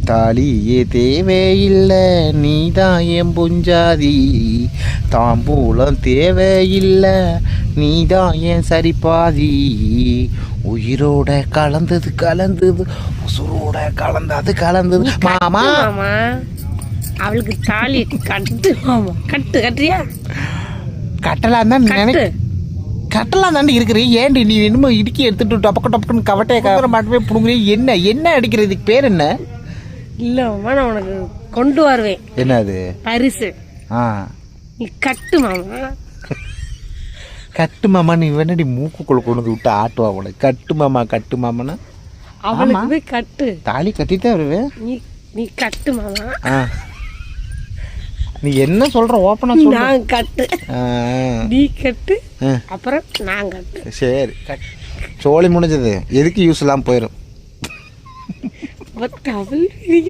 தாலியே தேவையில்லை நீதான் என் புஞ்சாதி, தாம்பூலம் தேவையில்லை நீதான் என் சரிபாதி, உயிரோட கலந்தது உசுரோட கலந்தது மாமா. அவளுக்கு தாலி கட்டு மாமா, கட்டுறியா? கட்டலாம் தான் கட்டலாம் தாண்டி இருக்கிறீ. ஏன்டி நீ என்னமோ இடுக்கி எடுத்துட்டு டப்புக்குன்னு கவட்டையை கவர மாட்டவே புடுங்குறீ. என்ன அடிக்கிறது? இதுக்கு பேர் என்ன? இல்லம்மா, நான் உனக்கு கொண்டு வருவேன். என்னது பரிசு? நீ கட்டு மாமா. கட்டு மாமா நீ வேணாடி மூக்குக்குள்ள கொண்டு விட்டு ஆட்டுவா உனக்கு. கட்டு மாமான்னா அவளுக்கு போய் கட்டு. தாலி கட்டித்தான் வருவேன். நீ கட்டு மாமா. நீ என்ன சொல்ற? ஓப்பனா சொல்ற. நான் கட்டு, நீ கட்டு, அப்புறம் நான் கட்டு. சரி, சோழி முடிஞ்சது. எதுக்கு யூஸ் எல்லாம் போயிடும்.